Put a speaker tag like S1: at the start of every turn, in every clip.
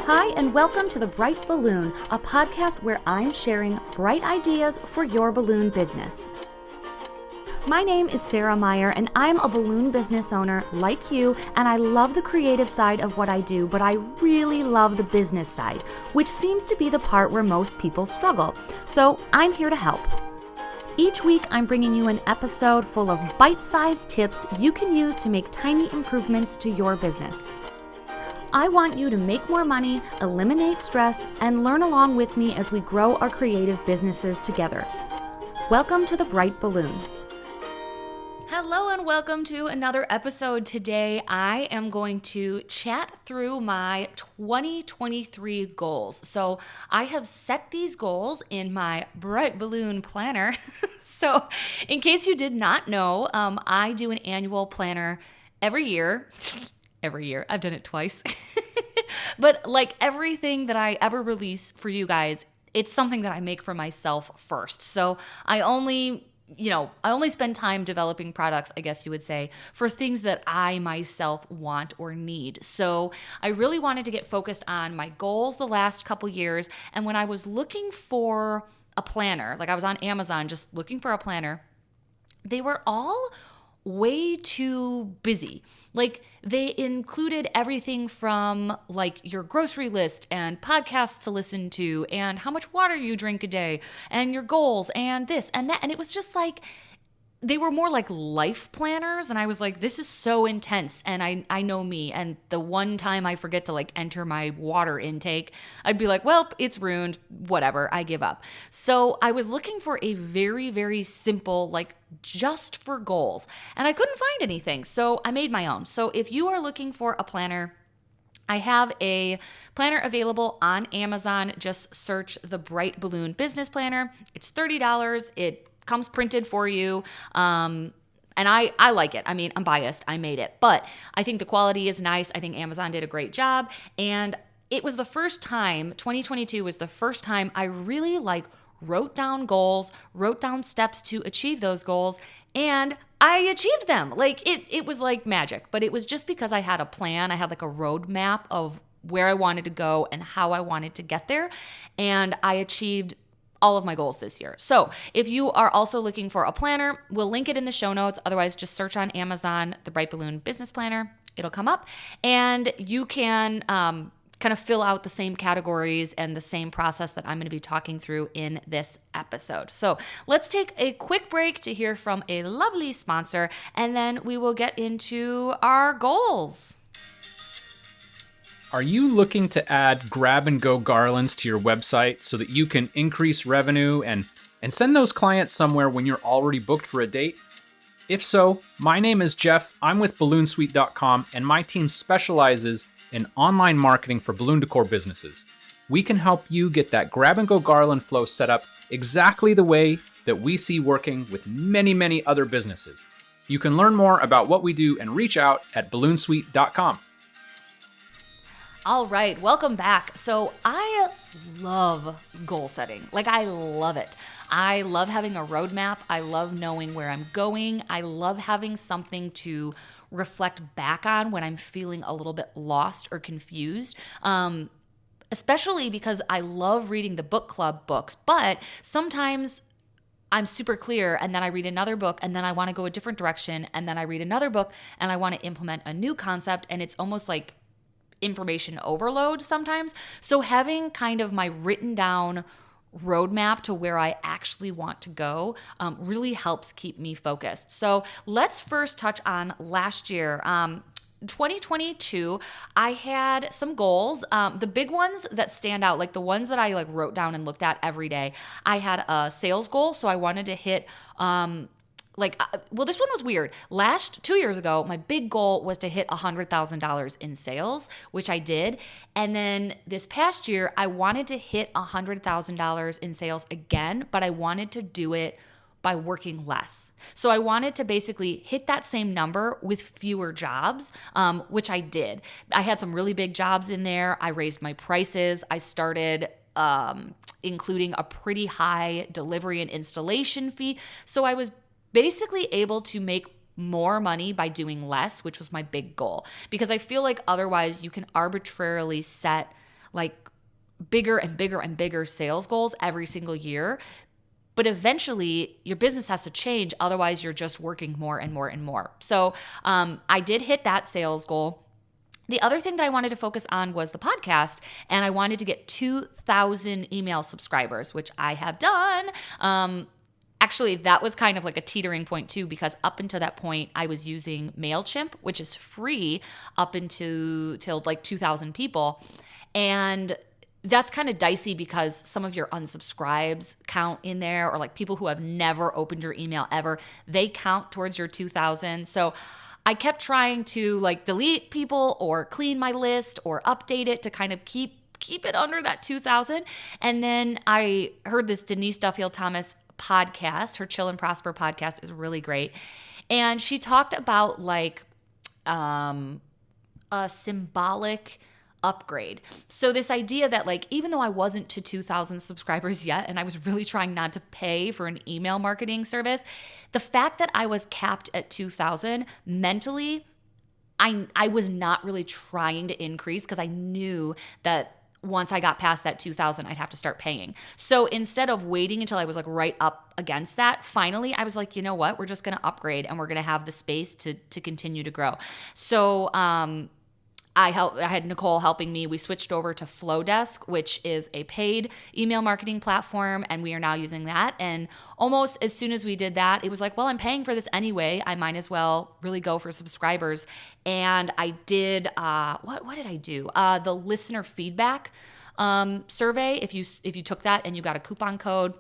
S1: Hi, and welcome to The Bright Balloon, a podcast where I'm sharing bright ideas for your balloon business. My name is Sarah Meyer, and I'm a balloon business owner like you, and I love the creative side of what I do, but I really love the business side, which seems to be the part where most people struggle. So I'm here to help. Each week, I'm bringing you an episode full of bite-sized tips you can use to make tiny improvements to your business. I want you to make more money, eliminate stress, and learn along with me as we grow our creative businesses together. Welcome to The Bright Balloon. Hello and welcome to another episode. Today, I am going to chat through my 2023 goals. So I have set these goals in my Bright Balloon planner. So in case you did not know, I do an annual planner every year. I've done it twice. But like everything that I ever release for you guys, it's something that I make for myself first. So I only spend time developing products, I guess you would say, for things that I myself want or need. So I really wanted to get focused on my goals the last couple years. And when I was looking for a planner, like I was on Amazon just looking for a planner, they were all way too busy. Like they included everything from like your grocery list and podcasts to listen to and how much water you drink a day and your goals and this and that. And it was just like, they were more like life planners. And I was like, this is so intense. And I know me. And the one time I forget to like enter my water intake, I'd be like, well, it's ruined, whatever, I give up. So I was looking for a very, very simple, like just for goals. And I couldn't find anything. So I made my own. So if you are looking for a planner, I have a planner available on Amazon. Just search the Bright Balloon Business Planner. It's $30. It comes printed for you. And I like it. I mean, I'm biased. I made it. But I think the quality is nice. I think Amazon did a great job. And it was the first time, 2022 was the first time I really wrote down goals, wrote down steps to achieve those goals, and I achieved them. It was like magic. But it was just because I had a plan. I had like a roadmap of where I wanted to go and how I wanted to get there. And I achieved all of my goals this year. So if you are also looking for a planner, we'll link it in the show notes. Otherwise, just search on Amazon, the Bright Balloon Business Planner. It'll come up and you can kind of fill out the same categories and the same process that I'm going to be talking through in this episode. So let's take a quick break to hear from a lovely sponsor, and then we will get into our goals.
S2: Are you looking to add grab-and-go garlands to your website so that you can increase revenue and send those clients somewhere when you're already booked for a date? If so, my name is Jeff. I'm with BalloonSuite.com, and my team specializes in online marketing for balloon decor businesses. We can help you get that grab-and-go garland flow set up exactly the way that we see working with many, many other businesses. You can learn more about what we do and reach out at BalloonSuite.com.
S1: All right, welcome back. So I love goal setting. I love it. I love having a roadmap. I love knowing where I'm going. I love having something to reflect back on when I'm feeling a little bit lost or confused. Especially because I love reading the book club books, but sometimes I'm super clear and then I read another book and then I want to go a different direction and then I read another book and I want to implement a new concept, and it's almost like information overload sometimes. So having kind of my written down roadmap to where I actually want to go really helps keep me focused. So let's first touch on last year. 2022, I had some goals. The big ones that stand out, like the ones that I wrote down and looked at every day. I had a sales goal, so I wanted to hit this one was weird. 2 years ago, my big goal was to hit $100,000 in sales, which I did. And then this past year, I wanted to hit $100,000 in sales again, but I wanted to do it by working less. So I wanted to basically hit that same number with fewer jobs, which I did. I had some really big jobs in there. I raised my prices. I started including a pretty high delivery and installation fee. So I was basically able to make more money by doing less, which was my big goal. Because I feel like otherwise you can arbitrarily set like bigger and bigger and bigger sales goals every single year. But eventually your business has to change. Otherwise, you're just working more and more and more. So I did hit that sales goal. The other thing that I wanted to focus on was the podcast, and I wanted to get 2,000 email subscribers, which I have done. Actually, that was kind of like a teetering point too, because up until that point, I was using MailChimp, which is free up till like 2,000 people. And that's kind of dicey because some of your unsubscribes count in there, or like people who have never opened your email ever, they count towards your 2,000. So I kept trying to like delete people or clean my list or update it to kind of keep it under that 2,000. And then I heard this Denise Duffield-Thomas podcast. Her Chill and Prosper podcast is really great. And she talked about like a symbolic upgrade. So this idea that like, even though I wasn't to 2,000 subscribers yet, and I was really trying not to pay for an email marketing service, the fact that I was capped at 2,000 mentally, I was not really trying to increase because I knew that once I got past that 2,000, I'd have to start paying. So instead of waiting until I was like right up against that, finally I was like, you know what? We're just going to upgrade and we're going to have the space to continue to grow. So, I had Nicole helping me. We switched over to Flowdesk, which is a paid email marketing platform, and we are now using that. And almost as soon as we did that, it was like, well, I'm paying for this anyway. I might as well really go for subscribers. And I did, what did I do? The listener feedback survey. If you took that and you got a coupon code,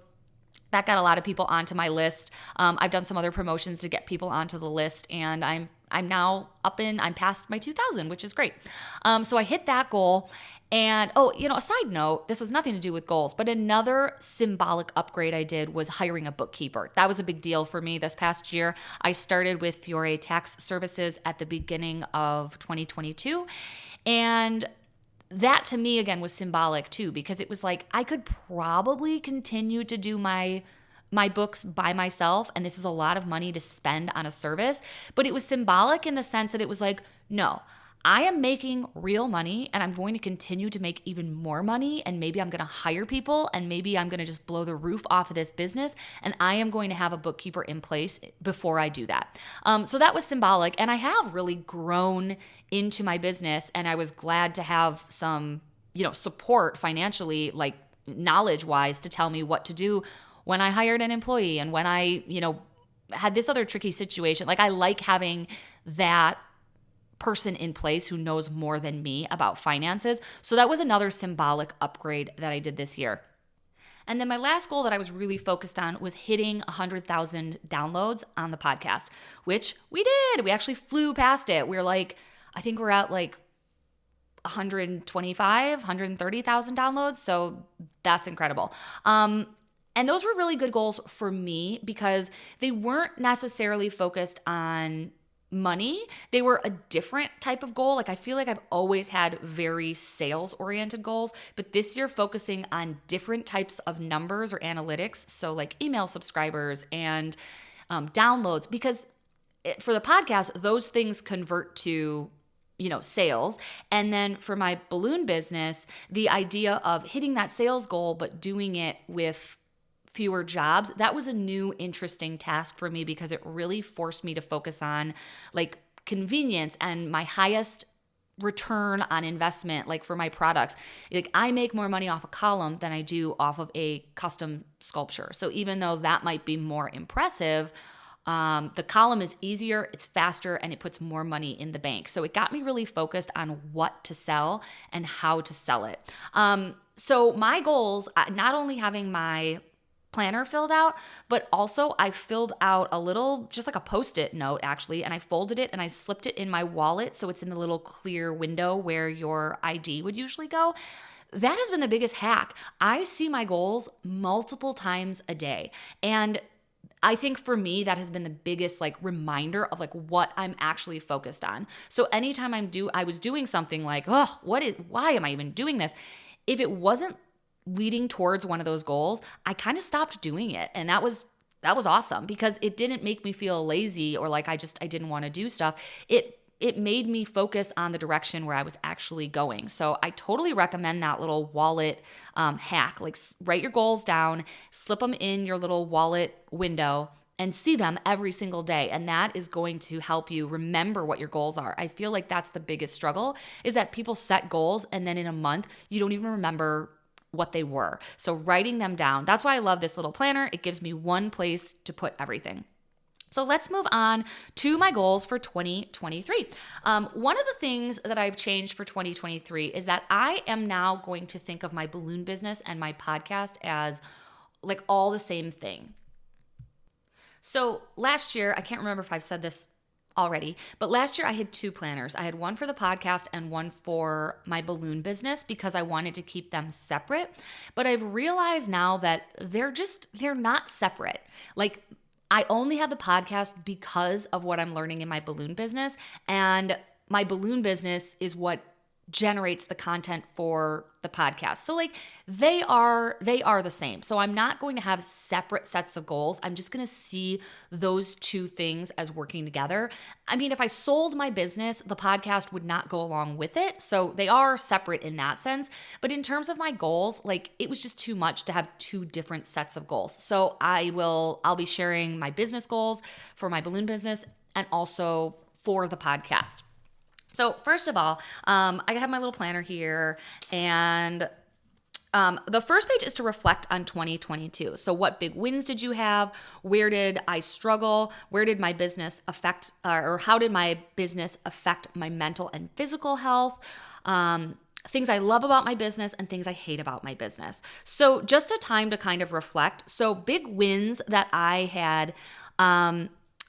S1: that got a lot of people onto my list. I've done some other promotions to get people onto the list, and I'm now I'm past my 2,000, which is great. So I hit that goal. And a side note, this has nothing to do with goals, but another symbolic upgrade I did was hiring a bookkeeper. That was a big deal for me this past year. I started with Fiore Tax Services at the beginning of 2022. And that to me, again, was symbolic too, because it was like I could probably continue to do my books by myself, and this is a lot of money to spend on a service, but it was symbolic in the sense that it was like, no, I am making real money and I'm going to continue to make even more money, and maybe I'm going to hire people, and maybe I'm going to just blow the roof off of this business, and I am going to have a bookkeeper in place before I do that. So that was symbolic, and I have really grown into my business, and I was glad to have some, support financially, like knowledge-wise, to tell me what to do when I hired an employee and when I, had this other tricky situation. Like I like having that person in place who knows more than me about finances. So that was another symbolic upgrade that I did this year. And then my last goal that I was really focused on was hitting 100,000 downloads on the podcast, which we did. We actually flew past it. We're like, I think we're at like 130,000 downloads. So that's incredible. And those were really good goals for me because they weren't necessarily focused on money. They were a different type of goal. Like I feel like I've always had very sales oriented goals, but this year focusing on different types of numbers or analytics. So like email subscribers and downloads, because for the podcast, those things convert to sales. And then for my balloon business, the idea of hitting that sales goal, but doing it with fewer jobs, that was a new interesting task for me because it really forced me to focus on like convenience and my highest return on investment. Like for my products, like I make more money off a column than I do off of a custom sculpture. So even though that might be more impressive, the column is easier, it's faster, and it puts more money in the bank. So it got me really focused on what to sell and how to sell it. So my goals, not only having my planner filled out, but also I filled out a little, just like a Post-it note actually, and I folded it and I slipped it in my wallet so it's in the little clear window where your ID would usually go. That has been the biggest hack. I see my goals multiple times a day, and I think for me that has been the biggest like reminder of like what I'm actually focused on. So anytime I was doing something like, why am I even doing this? If it wasn't leading towards one of those goals, I kind of stopped doing it. And that was awesome because it didn't make me feel lazy or like I didn't want to do stuff. It it made me focus on the direction where I was actually going. So I totally recommend that little wallet hack. Like write your goals down, slip them in your little wallet window, and see them every single day. And that is going to help you remember what your goals are. I feel like that's the biggest struggle, is that people set goals and then in a month, you don't even remember what they were. So writing them down, that's why I love this little planner. It gives me one place to put everything. So let's move on to my goals for 2023. One of the things that I've changed for 2023 is that I am now going to think of my balloon business and my podcast as like all the same thing. So last year, I can't remember if I've said this already, but last year I had 2 planners. I had one for the podcast and one for my balloon business because I wanted to keep them separate. But I've realized now that they're not separate. Like, I only have the podcast because of what I'm learning in my balloon business, and my balloon business is what generates the content for the podcast. So like they are the same. So I'm not going to have separate sets of goals. I'm just going to see those 2 things as working together. I mean, if I sold my business, the podcast would not go along with it. So they are separate in that sense. But in terms of my goals, like it was just too much to have 2 different sets of goals. So I'll be sharing my business goals for my balloon business and also for the podcast. So first of all, I have my little planner here, and the first page is to reflect on 2022. So what big wins did you have? Where did I struggle? Where did my business affect, or how did my business affect my mental and physical health? Things I love about my business and things I hate about my business. So just a time to kind of reflect. So big wins that I had,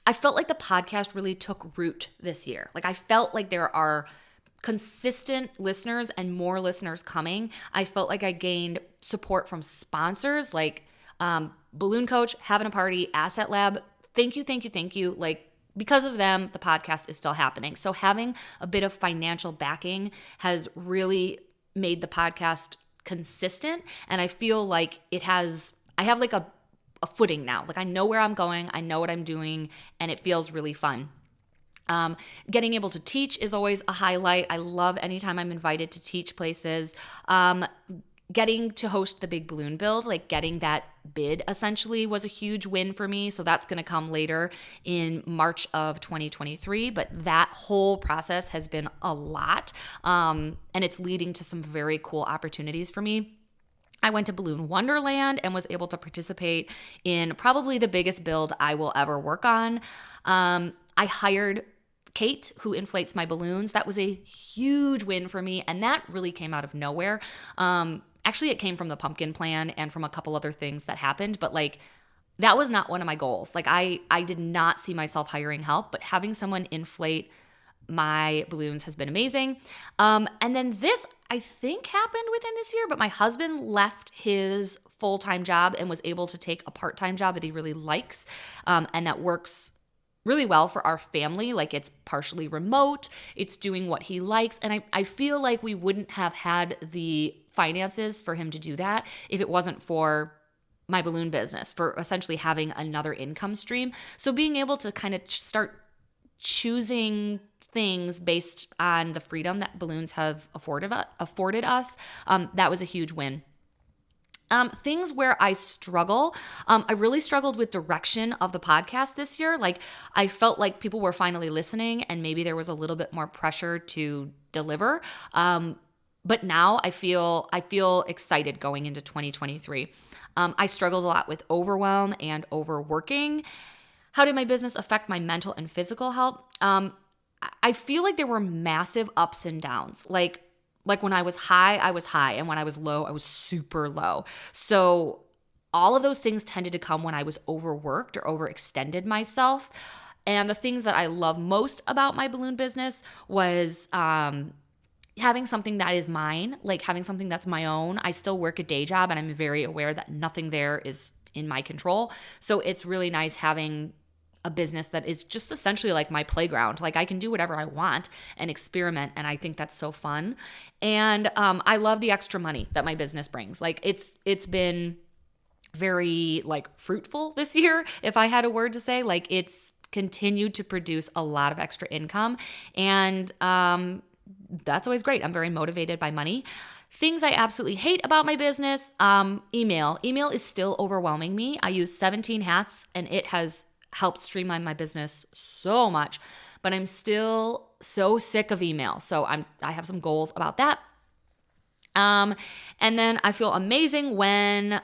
S1: I felt like the podcast really took root this year. Like I felt like there are consistent listeners and more listeners coming. I felt like I gained support from sponsors like Balloon Coach, Having a Party, Asset Lab. Thank you. Like because of them, the podcast is still happening. So having a bit of financial backing has really made the podcast consistent. And I feel like I have like a footing now. Like I know where I'm going, I know what I'm doing, and it feels really fun. Getting able to teach is always a highlight. I love anytime I'm invited to teach places. Getting to host the big balloon build, like getting that bid essentially was a huge win for me. So that's going to come later in March of 2023. But that whole process has been a lot. And it's leading to some very cool opportunities for me. I went to Balloon Wonderland and was able to participate in probably the biggest build I will ever work on. I hired Kate, who inflates my balloons. That was a huge win for me, and that really came out of nowhere. Actually, it came from the pumpkin plan and from a couple other things that happened, but like that was not one of my goals. Like I did not see myself hiring help, but having someone inflate my balloons has been amazing. And then this, I think, happened within this year, but my husband left his full-time job and was able to take a part-time job that he really likes, and that works really well for our family. Like it's partially remote, it's doing what he likes, and I feel like we wouldn't have had the finances for him to do that if it wasn't for my balloon business, for essentially having another income stream. So being able to kind of start choosing things based on the freedom that balloons have afforded us, that was a huge win. Things where I struggle, I really struggled with direction of the podcast this year. Like I felt like people were finally listening and maybe there was a little bit more pressure to deliver. But now I feel excited going into 2023. I struggled a lot with overwhelm and overworking. How did my business affect my mental and physical health? I feel like there were massive ups and downs. Like when I was high, and when I was low, I was super low. So all of those things tended to come when I was overworked or overextended myself. And the things that I love most about my balloon business was having something that is mine, like having something that's my own. I still work a day job and I'm very aware that nothing there is in my control. So it's really nice having a business that is just essentially like my playground. Like I can do whatever I want and experiment, and I think that's so fun. And I love the extra money that my business brings. Like it's been very like fruitful this year, if I had a word to say. Like it's continued to produce a lot of extra income. And that's always great. I'm very motivated by money. Things I absolutely hate about my business, email. Email is still overwhelming me. I use 17 hats and it has helped streamline my business so much, but I'm still so sick of email. So I have some goals about that. And then I feel amazing when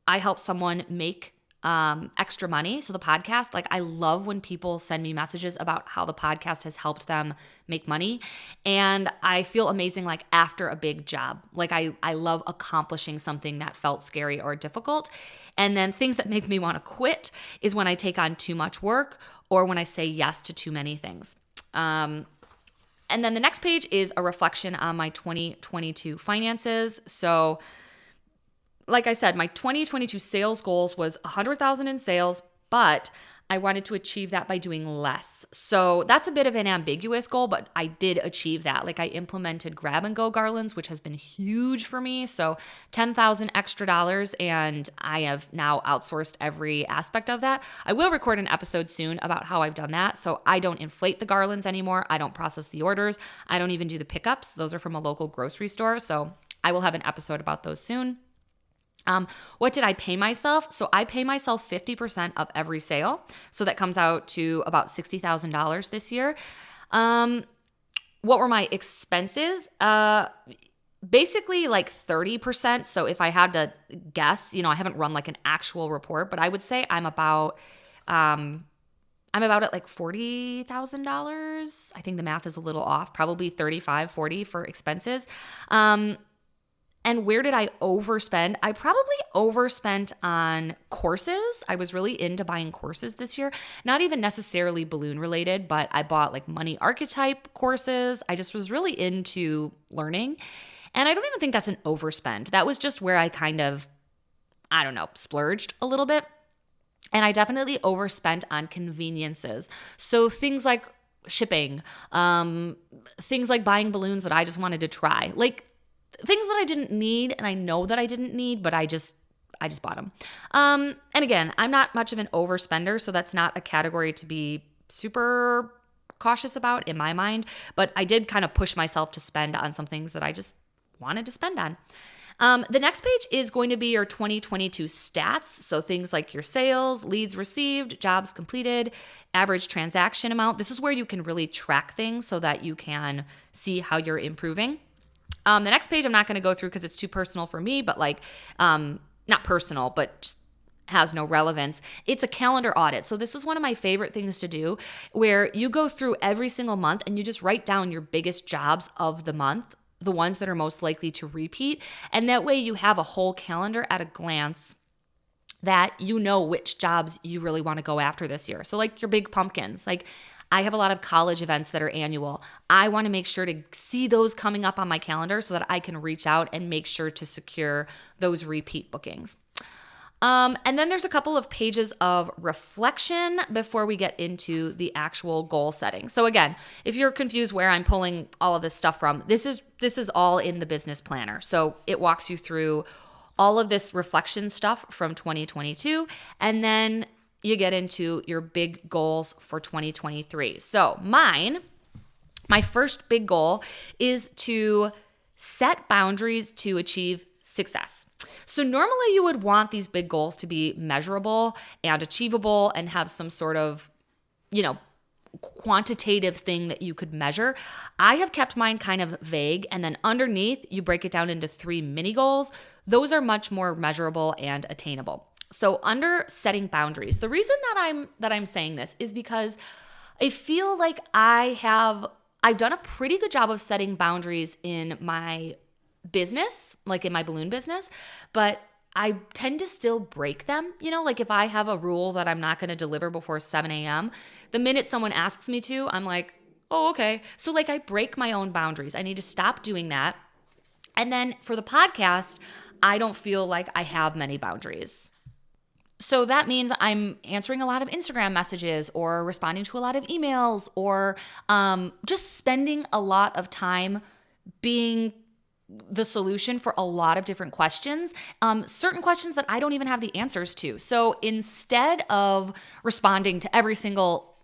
S1: I help someone make extra money. So the podcast, like I love when people send me messages about how the podcast has helped them make money. And I feel amazing like after a big job. Like I love accomplishing something that felt scary or difficult. And then things that make me want to quit is when I take on too much work or when I say yes to too many things. And then the next page is a reflection on my 2022 finances. So like I said, my 2022 sales goals was 100,000 in sales, but I wanted to achieve that by doing less. So that's a bit of an ambiguous goal, but I did achieve that. Like I implemented grab and go garlands, which has been huge for me. So $10,000 extra dollars, and I have now outsourced every aspect of that. I will record an episode soon about how I've done that. So I don't inflate the garlands anymore. I don't process the orders. I don't even do the pickups. Those are from a local grocery store. So I will have an episode about those soon. What did I pay myself? So I pay myself 50% of every sale. So that comes out to about $60,000 this year. What were my expenses? Basically like 30%. So if I had to guess, I haven't run like an actual report, but I would say I'm about at like $40,000. I think the math is a little off, probably 35, 40 for expenses. And where did I overspend? I probably overspent on courses. I was really into buying courses this year, not even necessarily balloon related, but I bought like money archetype courses. I just was really into learning. And I don't even think that's an overspend. That was just where I kind of, splurged a little bit. And I definitely overspent on conveniences. So things like shipping, things like buying balloons that I just wanted to try. Like, things that I didn't need, and I know that I didn't need, but I just bought them. And again, I'm not much of an overspender, so that's not a category to be super cautious about in my mind, but I did kind of push myself to spend on some things that I just wanted to spend on. The next page is going to be your 2022 stats. So things like your sales, leads received, jobs completed, average transaction amount. This is where you can really track things so that you can see how you're improving. The next page I'm not going to go through because it's too personal for me, but not personal, but just has no relevance. It's a calendar audit. So this is one of my favorite things to do, where you go through every single month and you just write down your biggest jobs of the month, the ones that are most likely to repeat. And that way you have a whole calendar at a glance that you know which jobs you really want to go after this year. So like your big pumpkins, like I have a lot of college events that are annual. I want to make sure to see those coming up on my calendar so that I can reach out and make sure to secure those repeat bookings. And then there's a couple of pages of reflection before we get into the actual goal setting. So again, if you're confused where I'm pulling all of this stuff from, this is all in the business planner. So it walks you through all of this reflection stuff from 2022, and then you get into your big goals for 2023. So my first big goal is to set boundaries to achieve success. So normally you would want these big goals to be measurable and achievable and have some sort of, quantitative thing that you could measure. I have kept mine kind of vague, and then underneath you break it down into 3 mini goals. Those are much more measurable and attainable. So under setting boundaries, the reason that I'm saying this is because I feel like I've done a pretty good job of setting boundaries in my business, like in my balloon business, but I tend to still break them. Like if I have a rule that I'm not going to deliver before 7 a.m., the minute someone asks me to, I'm like, oh, okay. So like I break my own boundaries. I need to stop doing that. And then for the podcast, I don't feel like I have many boundaries. So that means I'm answering a lot of Instagram messages or responding to a lot of emails or just spending a lot of time being the solution for a lot of different questions, certain questions that I don't even have the answers to. So instead of responding to every single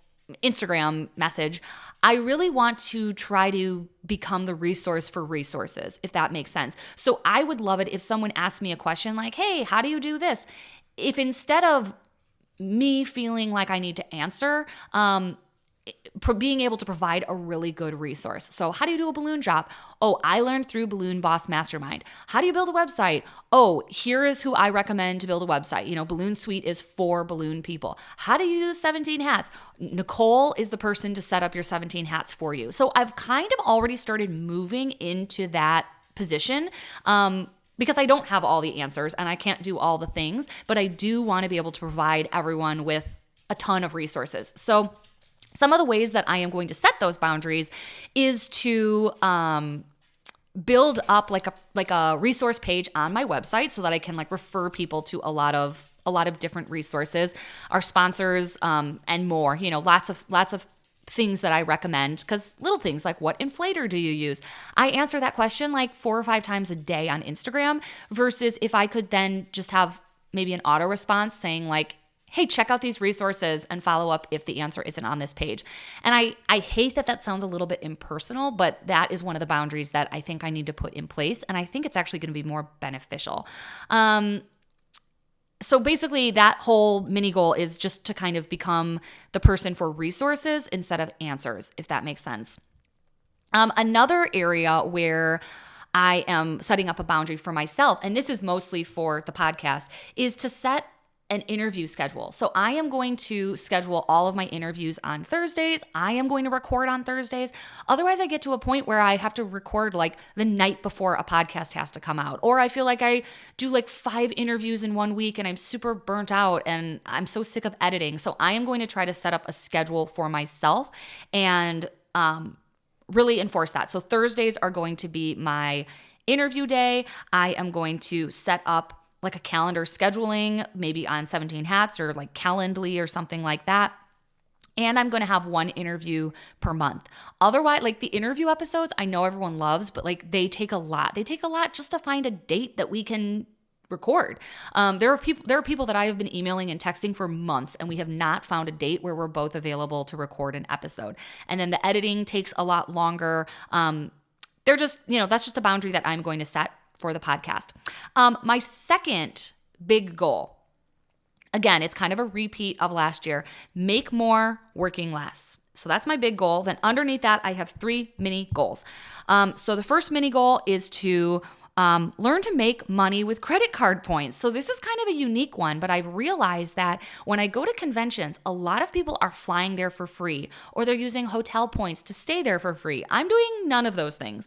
S1: Instagram message, I really want to try to become the resource for resources, if that makes sense. So I would love it if someone asked me a question like, hey, how do you do this? If instead of me feeling like I need to answer, being able to provide a really good resource. So how do you do a balloon drop? Oh, I learned through Balloon Boss Mastermind. How do you build a website? Oh, here is who I recommend to build a website. Balloon Suite is for balloon people. How do you use 17 hats? Nicole is the person to set up your 17 hats for you. So I've kind of already started moving into that position, because I don't have all the answers and I can't do all the things, but I do want to be able to provide everyone with a ton of resources. So some of the ways that I am going to set those boundaries is to build up like a resource page on my website so that I can refer people to a lot of different resources, our sponsors, and more. Lots of things that I recommend, because little things like, what inflator do you use? I answer that question 4 or 5 times a day on Instagram, versus if I could then just have maybe an auto response saying hey, check out these resources and follow up if the answer isn't on this page. And I hate that sounds a little bit impersonal, but that is one of the boundaries that I think I need to put in place. And I think it's actually going to be more beneficial. So basically that whole mini goal is just to kind of become the person for resources instead of answers, if that makes sense. Another area where I am setting up a boundary for myself, and this is mostly for the podcast, is to set an interview schedule. So I am going to schedule all of my interviews on Thursdays. I am going to record on Thursdays. Otherwise, I get to a point where I have to record the night before a podcast has to come out. Or I feel like I do 5 interviews in one week and I'm super burnt out and I'm so sick of editing. So I am going to try to set up a schedule for myself and really enforce that. So Thursdays are going to be my interview day. I am going to set up a calendar scheduling, maybe on 17 hats or Calendly or something like that. And I'm going to have 1 interview per month. Otherwise, the interview episodes, I know everyone loves, but they take a lot. They take a lot just to find a date that we can record. There are people that I have been emailing and texting for months, and we have not found a date where we're both available to record an episode. And then the editing takes a lot longer. They're just, that's just a boundary that I'm going to set for the podcast. My second big goal, again, it's kind of a repeat of last year: make more, working less. So that's my big goal. Then underneath that, I have 3 mini goals. So the first mini goal is to learn to make money with credit card points. So this is kind of a unique one, but I've realized that when I go to conventions, a lot of people are flying there for free, or they're using hotel points to stay there for free. I'm doing none of those things.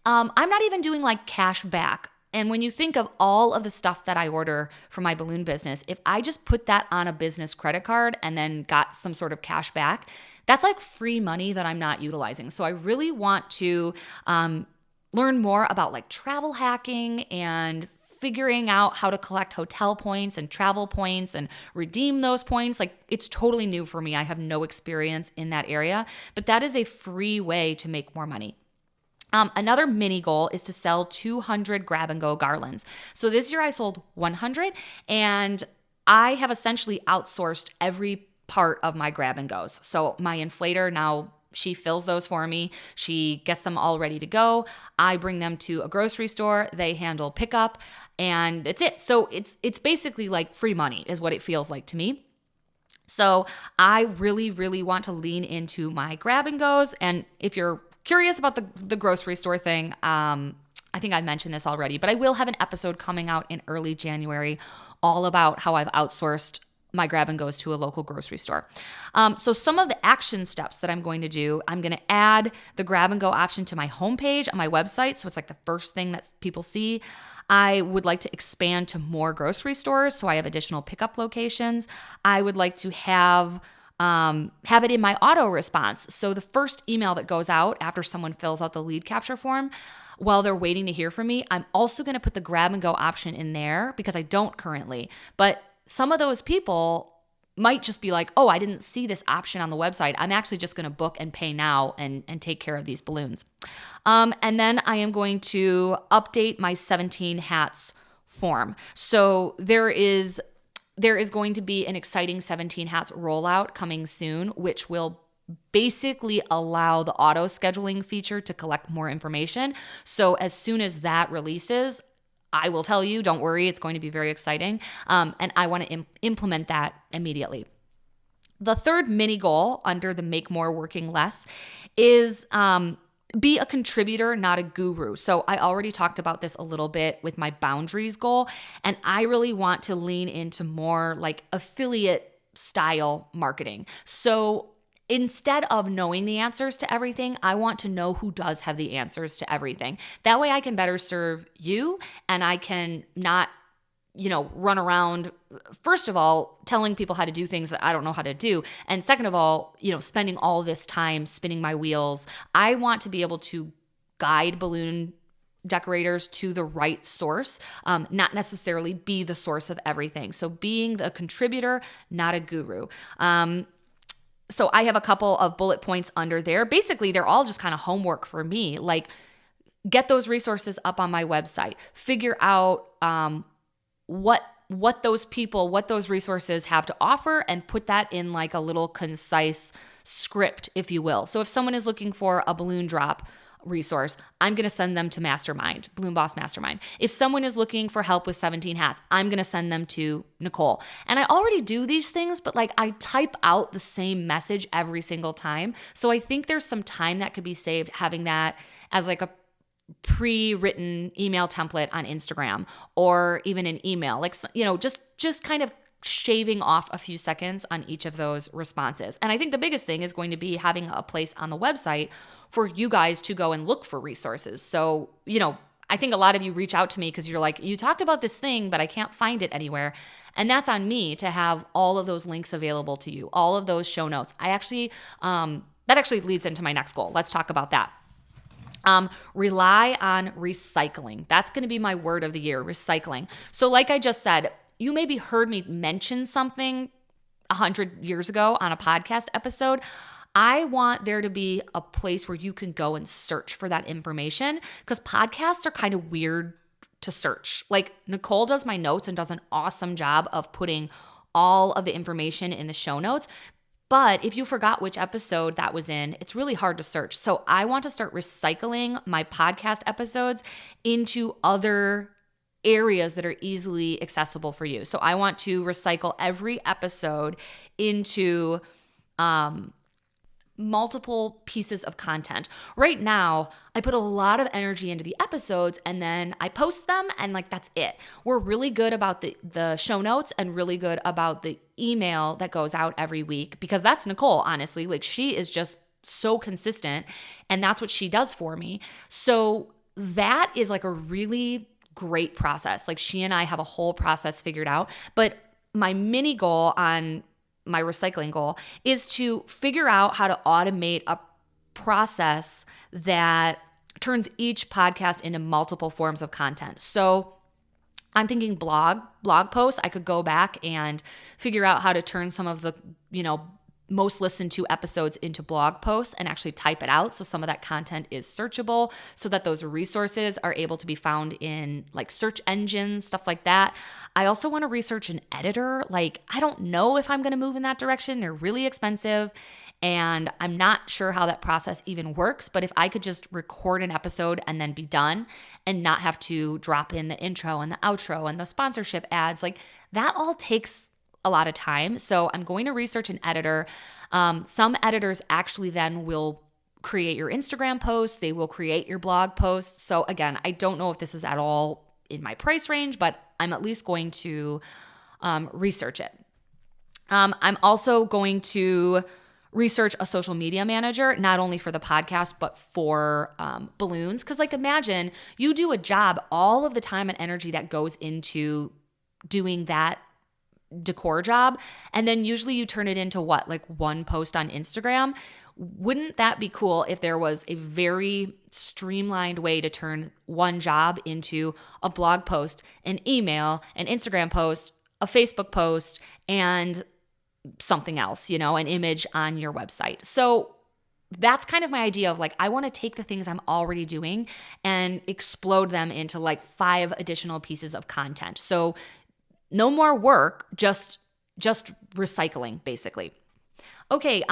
S1: I'm not even doing cash back. And when you think of all of the stuff that I order for my balloon business, if I just put that on a business credit card and then got some sort of cash back, that's free money that I'm not utilizing. So I really want to learn more about travel hacking and figuring out how to collect hotel points and travel points and redeem those points. It's totally new for me. I have no experience in that area, but that is a free way to make more money. Another mini goal is to sell 200 grab-and-go garlands. So this year I sold 100, and I have essentially outsourced every part of my grab-and-goes. So my inflator now, she fills those for me. She gets them all ready to go. I bring them to a grocery store. They handle pickup, and that's it. So it's basically free money is what it feels like to me. So I really, really want to lean into my grab-and-goes. And if you're curious about the grocery store thing, I think I mentioned this already, but I will have an episode coming out in early January all about how I've outsourced my grab-and-goes to a local grocery store. So some of the action steps that I'm going to do, I'm going to add the grab-and-go option to my homepage on my website, so it's the first thing that people see. I would like to expand to more grocery stores, so I have additional pickup locations. I would like to have it in my auto response. So the first email that goes out after someone fills out the lead capture form, while they're waiting to hear from me, I'm also going to put the grab and go option in there because I don't currently. But some of those people might just be like, oh, I didn't see this option on the website. I'm actually just going to book and pay now and take care of these balloons. And then I am going to update my 17 hats form. So there is going to be an exciting 17 hats rollout coming soon, which will basically allow the auto scheduling feature to collect more information. So as soon as that releases, I will tell you, don't worry, it's going to be very exciting. And I want to implement that immediately. The third mini goal under the Make More Working Less is be a contributor, not a guru. So I already talked about this a little bit with my boundaries goal, and I really want to lean into more like affiliate style marketing. So instead of knowing the answers to everything, I want to know who does have the answers to everything. That way I can better serve you, and I can not, run around, first of all, telling people how to do things that I don't know how to do. And second of all, spending all this time spinning my wheels. I want to be able to guide balloon decorators to the right source, not necessarily be the source of everything. So being the contributor, not a guru. So I have a couple of bullet points under there. Basically, they're all just kind of homework for me. Like, get those resources up on my website. Figure out what those resources have to offer, and put that in like a little concise script, if you will. So if someone is looking for a balloon drop resource, I'm going to send them to Mastermind, Balloon Boss Mastermind. If someone is looking for help with 17 hats, I'm going to send them to Nicole. And I already do these things, but like I type out the same message every single time. So I think there's some time that could be saved having that as like a pre-written email template on Instagram, or even an email, like, just kind of shaving off a few seconds on each of those responses. And I think the biggest thing is going to be having a place on the website for you guys to go and look for resources. So, I think a lot of you reach out to me because you're like, you talked about this thing, but I can't find it anywhere. And that's on me to have all of those links available to you, all of those show notes. That actually leads into my next goal. Let's talk about that. Rely on recycling. That's going to be my word of the year, recycling. So like I just said, you maybe heard me mention something 100 years ago on a podcast episode. I want there to be a place where you can go and search for that information, because podcasts are kind of weird to search. Like, Nicole does my notes and does an awesome job of putting all of the information in the show notes. But if you forgot which episode that was in, it's really hard to search. So I want to start recycling my podcast episodes into other areas that are easily accessible for you. So I want to recycle every episode into multiple pieces of content. Right now, I put a lot of energy into the episodes and then I post them, and like that's it. We're really good about the show notes and really good about the email that goes out every week, because that's Nicole, honestly. Like, she is just so consistent, and that's what she does for me. So that is like a really great process. Like, she and I have a whole process figured out. But my mini goal on my recycling goal is to figure out how to automate a process that turns each podcast into multiple forms of content. So I'm thinking blog posts. I could go back and figure out how to turn some of the, most listened to episodes into blog posts and actually type it out. So some of that content is searchable, so that those resources are able to be found in like search engines, stuff like that. I also want to research an editor. Like, I don't know if I'm going to move in that direction. They're really expensive, and I'm not sure how that process even works. But if I could just record an episode and then be done and not have to drop in the intro and the outro and the sponsorship ads, like that all takes a lot of time. So I'm going to research an editor. Some editors actually then will create your Instagram posts. They will create your blog posts. So again, I don't know if this is at all in my price range, but I'm at least going to research it. I'm also going to research a social media manager, not only for the podcast, but for balloons. Because like, imagine you do a job, all of the time and energy that goes into doing that decor job, and then usually you turn it into what, like one post on Instagram. Wouldn't that be cool if there was a very streamlined way to turn one job into a blog post, an email, an Instagram post, a Facebook post, and something else, an image on your website. So that's kind of my idea of like, I want to take the things I'm already doing and explode them into like 5 additional pieces of content. So no more work, just recycling basically. Okay,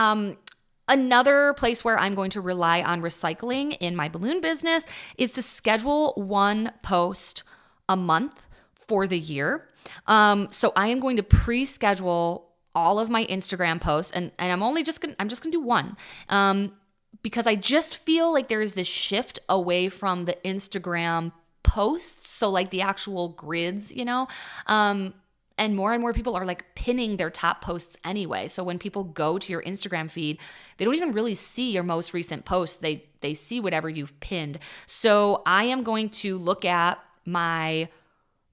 S1: another place where I'm going to rely on recycling in my balloon business is to schedule 1 post a month for the year. So I am going to pre-schedule all of my Instagram posts, and I'm just gonna do 1, because I just feel like there is this shift away from the Instagram posts, so like the actual grids, and more people are like pinning their top posts anyway. So when people go to your Instagram feed, they don't even really see your most recent posts. They see whatever you've pinned. So I am going to look at my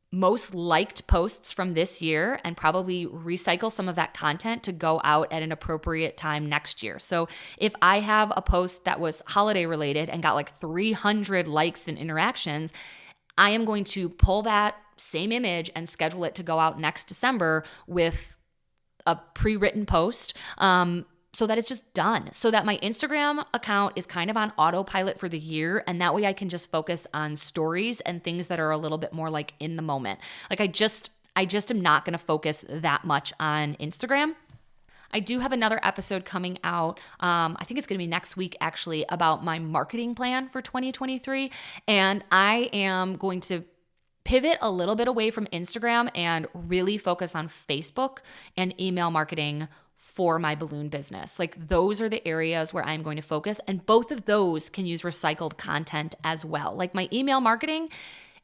S1: most liked posts from this year and probably recycle some of that content to go out at an appropriate time next year. So if I have a post that was holiday related and got like 300 likes and interactions, I am going to pull that same image and schedule it to go out next December with a pre-written post, so that it's just done, so that my Instagram account is kind of on autopilot for the year. And that way I can just focus on stories and things that are a little bit more like in the moment. Like I just am not going to focus that much on Instagram. I do have another episode coming out. I think it's going to be next week actually, about my marketing plan for 2023. And I am going to pivot a little bit away from Instagram and really focus on Facebook and email marketing for my balloon business. Like those are the areas where I'm going to focus, and both of those can use recycled content as well. Like my email marketing,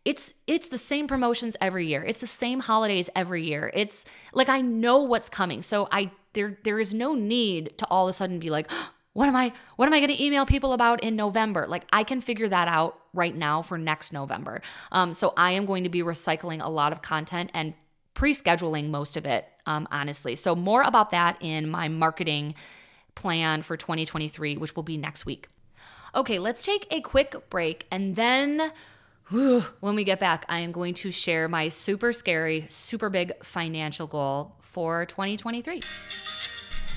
S1: it's the same promotions every year. It's the same holidays every year. It's like I know what's coming. So there is no need to all of a sudden be like, what am I going to email people about in November? Like I can figure that out right now for next November. So I am going to be recycling a lot of content and pre-scheduling most of it, honestly. So more about that in my marketing plan for 2023, which will be next week. Okay, let's take a quick break, and then when we get back, I am going to share my super scary, super big financial goal for 2023.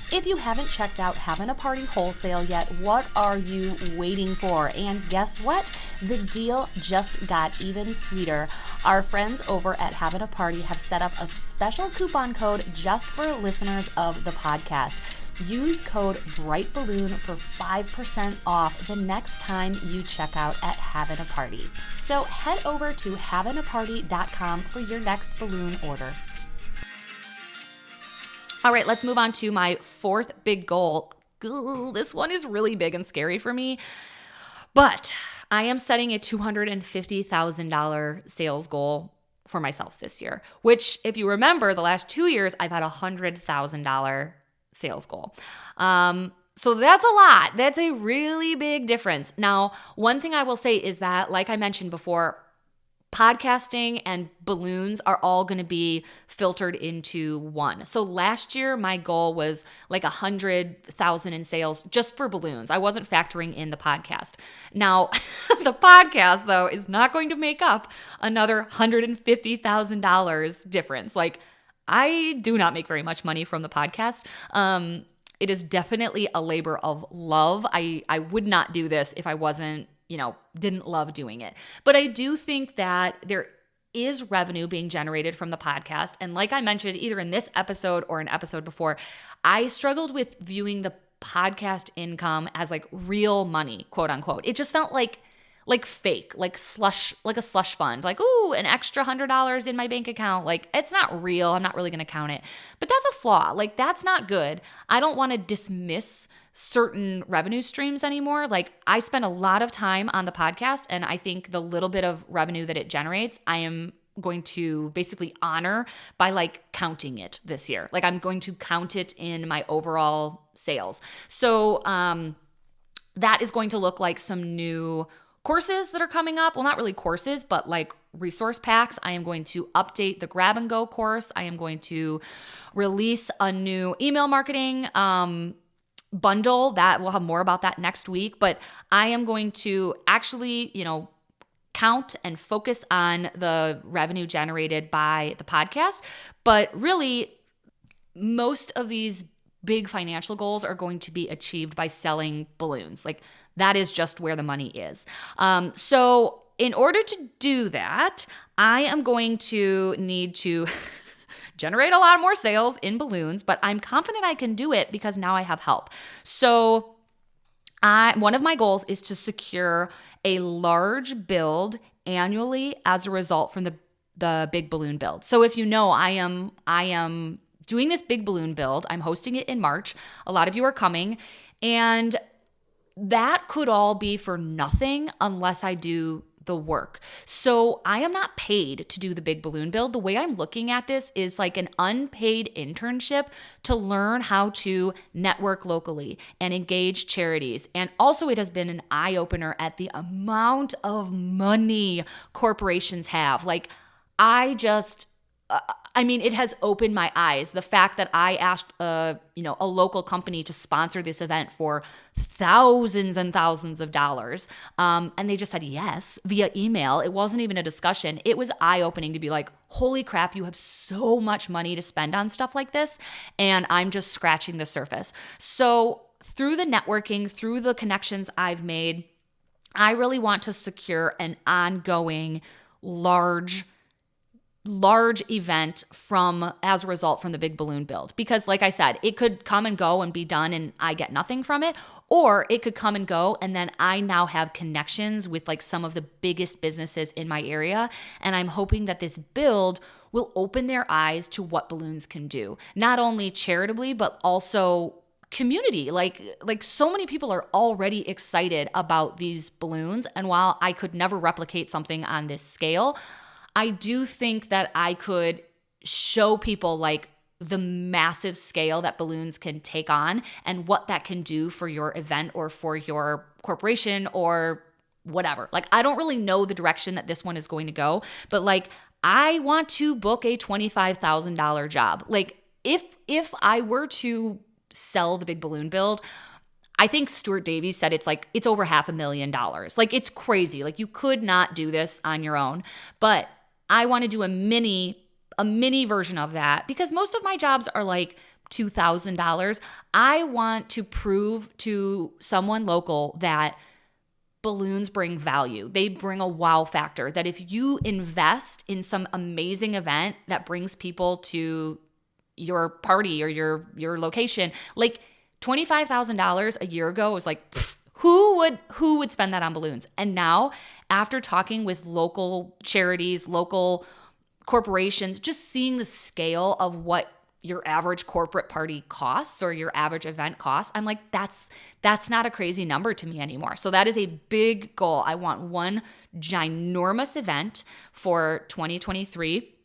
S1: If you haven't checked out Having a Party Wholesale yet, what are you waiting for? And guess what? The deal just got even sweeter. Our friends over at Having a Party have set up a special coupon code just for listeners of the podcast. Use code BRIGHTBALLOON for 5% off the next time you check out at Having a Party. So head over to havingaparty.com for your next balloon order. All right, let's move on to my 4th big goal. This one is really big and scary for me, but I am setting a $250,000 sales goal for myself this year, which if you remember the last 2 years, I've had a $100,000 sales goal. So that's a lot. That's a really big difference. Now, one thing I will say is that, like I mentioned before, podcasting and balloons are all going to be filtered into one. So last year, my goal was like 100,000 in sales just for balloons. I wasn't factoring in the podcast. Now, the podcast, though, is not going to make up another $150,000 difference. Like, I do not make very much money from the podcast. It is definitely a labor of love. I would not do this if I wasn't, didn't love doing it. But I do think that there is revenue being generated from the podcast. And like I mentioned, either in this episode or an episode before, I struggled with viewing the podcast income as like real money, quote unquote. It just felt like fake, like a slush fund, like, ooh, an extra $100 in my bank account. Like, it's not real. I'm not really going to count it. But that's a flaw. Like, that's not good. I don't want to dismiss certain revenue streams anymore. Like, I spend a lot of time on the podcast, and I think the little bit of revenue that it generates, I am going to basically honor by like counting it this year. Like, I'm going to count it in my overall sales. So that is going to look like some new courses that are coming up. Well, not really courses, but like resource packs. I am going to update the Grab and Go course. I am going to release a new email marketing bundle that we'll have more about that next week. But I am going to actually, count and focus on the revenue generated by the podcast, but really most of these big financial goals are going to be achieved by selling balloons. Like that is just where the money is. So in order to do that, I am going to need to generate a lot more sales in balloons, but I'm confident I can do it because now I have help. So one of my goals is to secure a large build annually as a result from the big balloon build. So if you know, I am doing this big balloon build. I'm hosting it in March. A lot of you are coming, and that could all be for nothing unless I do the work. So I am not paid to do the big balloon build. The way I'm looking at this is like an unpaid internship to learn how to network locally and engage charities. And also it has been an eye-opener at the amount of money corporations have. Like it has opened my eyes. The fact that I asked a local company to sponsor this event for thousands and thousands of dollars, and they just said yes via email. It wasn't even a discussion. It was eye-opening to be like, holy crap, you have so much money to spend on stuff like this, and I'm just scratching the surface. So through the networking, through the connections I've made, I really want to secure an ongoing large event as a result from the big balloon build. Because like I said, it could come and go and be done and I get nothing from it, or it could come and go and then I now have connections with like some of the biggest businesses in my area, and I'm hoping that this build will open their eyes to what balloons can do, not only charitably but also community. Like so many people are already excited about these balloons, and while I could never replicate something on this scale, I do think that I could show people like the massive scale that balloons can take on and what that can do for your event or for your corporation or whatever. Like, I don't really know the direction that this one is going to go, but like, I want to book a $25,000 job. Like, if I were to sell the big balloon build, I think Stuart Davies said it's over $500,000. Like, it's crazy. Like, you could not do this on your own, but I want to do a mini version of that because most of my jobs are like $2,000. I want to prove to someone local that balloons bring value. They bring a wow factor, that if you invest in some amazing event that brings people to your party or your location, like $25,000 a year ago was like, who would spend that on balloons? And now, after talking with local charities, local corporations, just seeing the scale of what your average corporate party costs or your average event costs, I'm like, that's not a crazy number to me anymore. So that is a big goal. I want one ginormous event for 2023,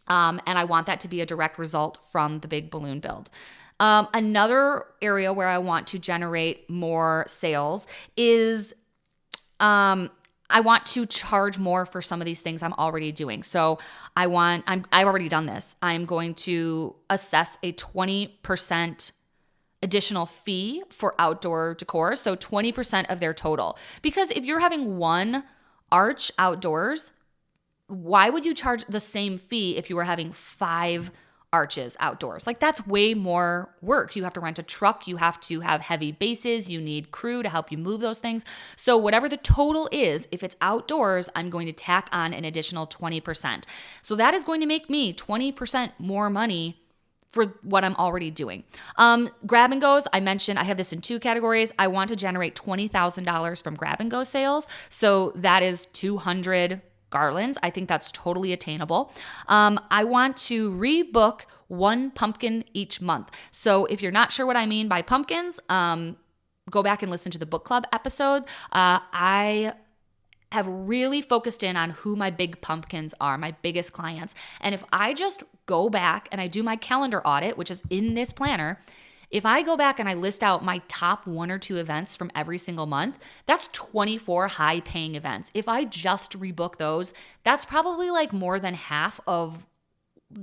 S1: and I want that to be a direct result from the big balloon build. Another area where I want to generate more sales is I want to charge more for some of these things I'm already doing. So I've already done this. I'm going to assess a 20% additional fee for outdoor decor. So 20% of their total. Because if you're having one arch outdoors, why would you charge the same fee if you were having 5 arches outdoors? Like, that's way more work. You have to rent a truck. You have to have heavy bases. You need crew to help you move those things. So whatever the total is, if it's outdoors, I'm going to tack on an additional 20%. So that is going to make me 20% more money for what I'm already doing. Grab and goes, I mentioned I have this in 2 categories. I want to generate $20,000 from grab and go sales. So that is 200 garlands. I think that's totally attainable. I want to rebook 1 pumpkin each month. So if you're not sure what I mean by pumpkins, go back and listen to the book club episode. I have really focused in on who my big pumpkins are, my biggest clients. And if I just go back and I do my calendar audit, which is in this planner, if I go back and I list out my top 1 or 2 events from every single month, that's 24 high-paying events. If I just rebook those, that's probably like more than half of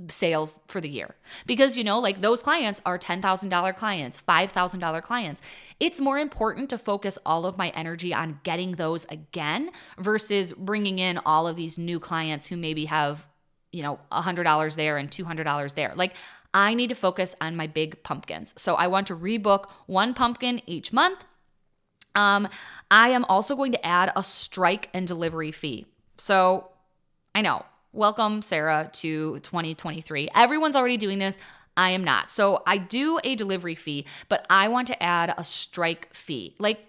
S1: sales for the year. Because, like those clients are $10,000 clients, $5,000 clients. It's more important to focus all of my energy on getting those again versus bringing in all of these new clients who maybe have $100 there and $200 there. Like, I need to focus on my big pumpkins. So I want to rebook one pumpkin each month. I am also going to add a strike and delivery fee. So I know, welcome Sarah to 2023. Everyone's already doing this. I am not. So I do a delivery fee, but I want to add a strike fee. Like,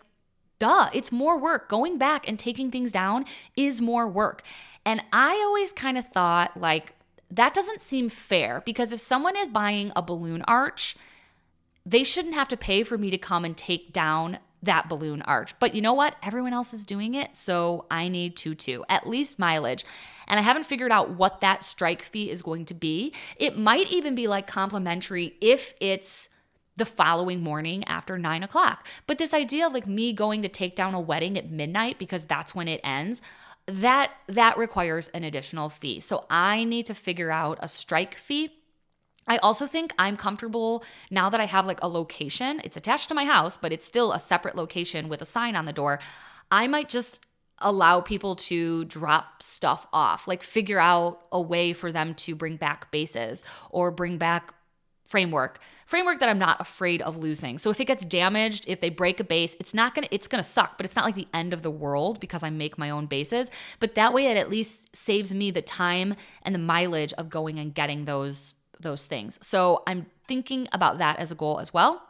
S1: duh, it's more work. Going back and taking things down is more work. And I always kind of thought like, that doesn't seem fair, because if someone is buying a balloon arch, they shouldn't have to pay for me to come and take down that balloon arch. But you know what? Everyone else is doing it, so I need to too, at least mileage. And I haven't figured out what that strike fee is going to be. It might even be like complimentary if it's the following morning after 9 o'clock. But this idea of like me going to take down a wedding at midnight because that's when it ends, that requires an additional fee. So I need to figure out a strike fee. I also think I'm comfortable now that I have like a location. It's attached to my house, but it's still a separate location with a sign on the door. I might just allow people to drop stuff off, like figure out a way for them to bring back bases or bring back framework that I'm not afraid of losing. So if it gets damaged, if they break a base, it's going to suck, but it's not like the end of the world because I make my own bases. But that way it at least saves me the time and the mileage of going and getting those things. So I'm thinking about that as a goal as well.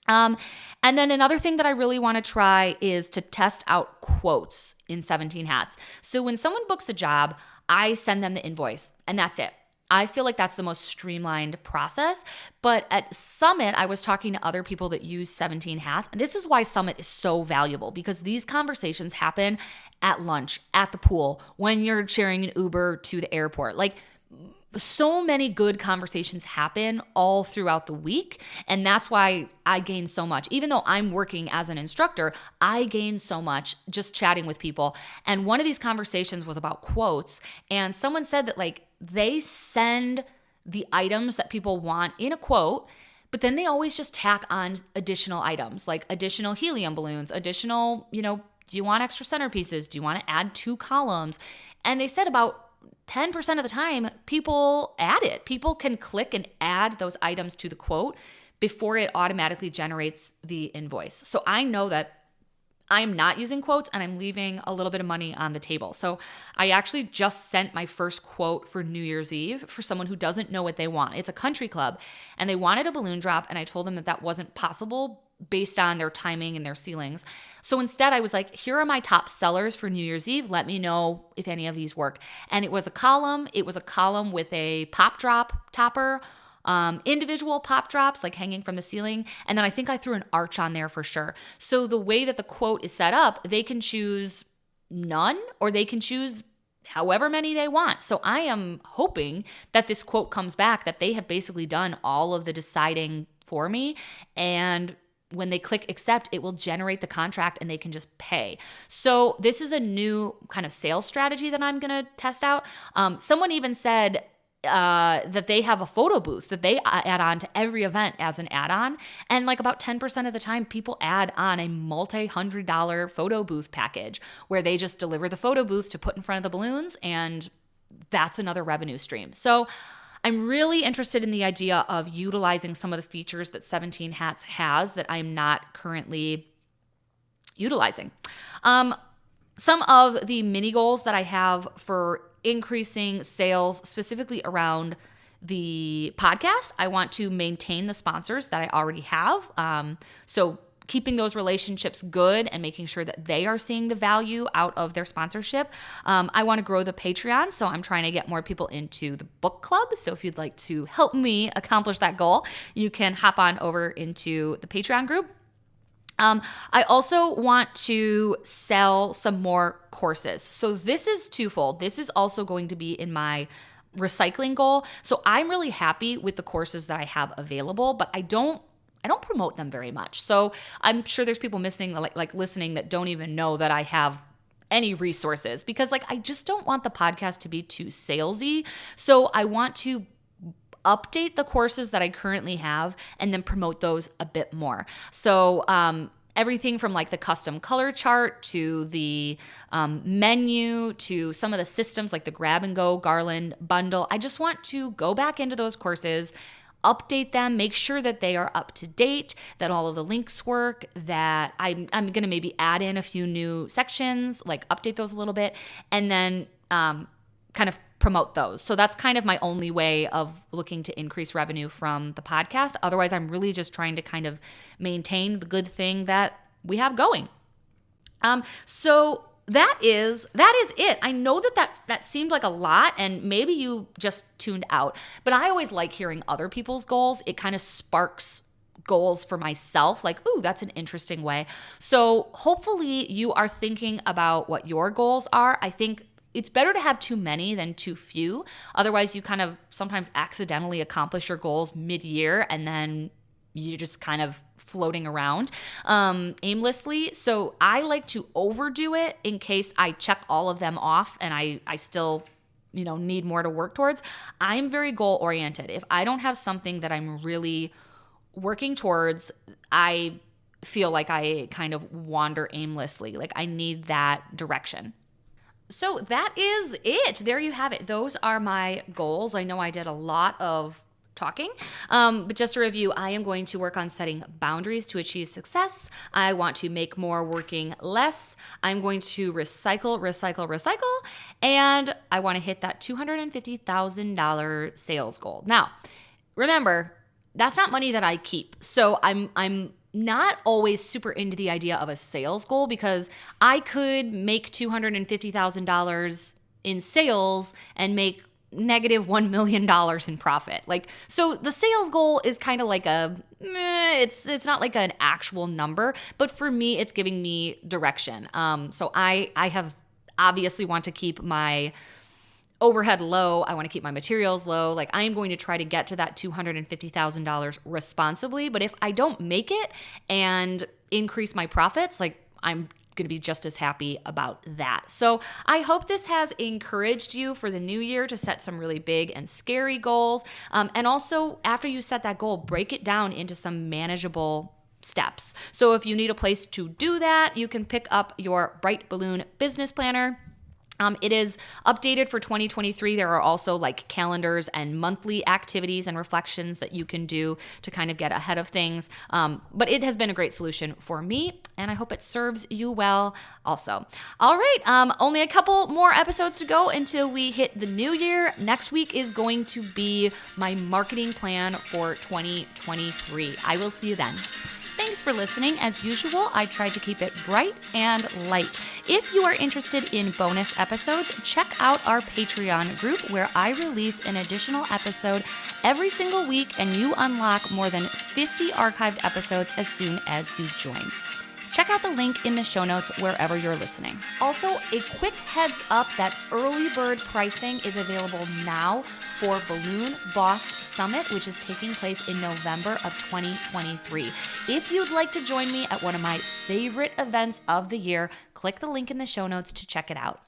S1: And then another thing that I really want to try is to test out quotes in 17 Hats. So when someone books a job, I send them the invoice and that's it. I feel like that's the most streamlined process. But at Summit, I was talking to other people that use 17 Hats. And this is why Summit is so valuable, because these conversations happen at lunch, at the pool, when you're sharing an Uber to the airport. Like, so many good conversations happen all throughout the week. And that's why I gain so much. Even though I'm working as an instructor, I gain so much just chatting with people. And one of these conversations was about quotes. And someone said that like they send the items that people want in a quote, but then they always just tack on additional items, like additional helium balloons, additional, do you want extra centerpieces? Do you want to add 2 columns? And they said about 10% of the time, people add it. People can click and add those items to the quote before it automatically generates the invoice. So I know that I'm not using quotes and I'm leaving a little bit of money on the table. So I actually just sent my first quote for New Year's Eve for someone who doesn't know what they want. It's a country club and they wanted a balloon drop, and I told them that wasn't possible based on their timing and their ceilings. So instead I was like, here are my top sellers for New Year's Eve. Let me know if any of these work. And it was a column. It was a column with a pop drop topper, individual pop drops like hanging from the ceiling. And then I think I threw an arch on there for sure. So the way that the quote is set up, they can choose none or they can choose however many they want. So I am hoping that this quote comes back, that they have basically done all of the deciding for me, and when they click accept, it will generate the contract and they can just pay. So this is a new kind of sales strategy that I'm going to test out. Someone even said that they have a photo booth that they add on to every event as an add-on. And like about 10% of the time, people add on a multi-$100 photo booth package where they just deliver the photo booth to put in front of the balloons, and that's another revenue stream. So I'm really interested in the idea of utilizing some of the features that 17 Hats has that I'm not currently utilizing. Some of the mini goals that I have for increasing sales, specifically around the podcast, I want to maintain the sponsors that I already have. So keeping those relationships good and making sure that they are seeing the value out of their sponsorship. I want to grow the Patreon, so I'm trying to get more people into the book club. So if you'd like to help me accomplish that goal, you can hop on over into the Patreon group. I also want to sell some more courses. So this is twofold. This is also going to be in my recycling goal. So I'm really happy with the courses that I have available, but I don't promote them very much. So I'm sure there's people listening that don't even know that I have any resources, because I just don't want the podcast to be too salesy. So I want to update the courses that I currently have and then promote those a bit more. So everything from the custom color chart to the menu to some of the systems like the grab and go garland bundle. I just want to go back into those courses, update them, make sure that they are up to date, that all of the links work, that I'm going to maybe add in a few new sections, like update those a little bit, and then kind of promote those. So that's kind of my only way of looking to increase revenue from the podcast. Otherwise, I'm really just trying to kind of maintain the good thing that we have going. So that is it. I know that seemed like a lot, and maybe you just tuned out, but I always like hearing other people's goals. It kind of sparks goals for myself, like, ooh, that's an interesting way. So hopefully you are thinking about what your goals are. I think it's better to have too many than too few. Otherwise, you kind of sometimes accidentally accomplish your goals mid-year, and then you're just kind of floating around aimlessly. So I like to overdo it in case I check all of them off and I still need more to work towards. I'm very goal oriented. If I don't have something that I'm really working towards, I feel like I kind of wander aimlessly. Like I need that direction. So that is it. There you have it. Those are my goals. I know I did a lot of talking, but just to review, I am going to work on setting boundaries to achieve success. I want to make more working less. I'm going to recycle, and I want to hit that $250,000 sales goal. Now, remember, that's not money that I keep. So I'm not always super into the idea of a sales goal, because I could make $250,000 in sales and make negative $1 million in profit. So the sales goal is kind of like it's not like an actual number, but for me, it's giving me direction. So I have obviously want to keep my overhead low. I want to keep my materials low. I am going to try to get to that $250,000 responsibly. But if I don't make it and increase my profits, I'm going to be just as happy about that. So I hope this has encouraged you for the new year to set some really big and scary goals. And also, after you set that goal, break it down into some manageable steps. So if you need a place to do that, you can pick up your Bright Balloon Business Planner. It is updated for 2023. There are also calendars and monthly activities and reflections that you can do to kind of get ahead of things. But it has been a great solution for me, and I hope it serves you well also. All right, only a couple more episodes to go until we hit the new year. Next week is going to be my marketing plan for 2023. I will see you then. Thanks for listening. As usual, I tried to keep it bright and light. If you are interested in bonus episodes, check out our Patreon group, where I release an additional episode every single week, and you unlock more than 50 archived episodes as soon as you join. Check out the link in the show notes wherever you're listening. Also, a quick heads up that early bird pricing is available now for Balloon Boss Summit, which is taking place in November of 2023. If you'd like to join me at one of my favorite events of the year, click the link in the show notes to check it out.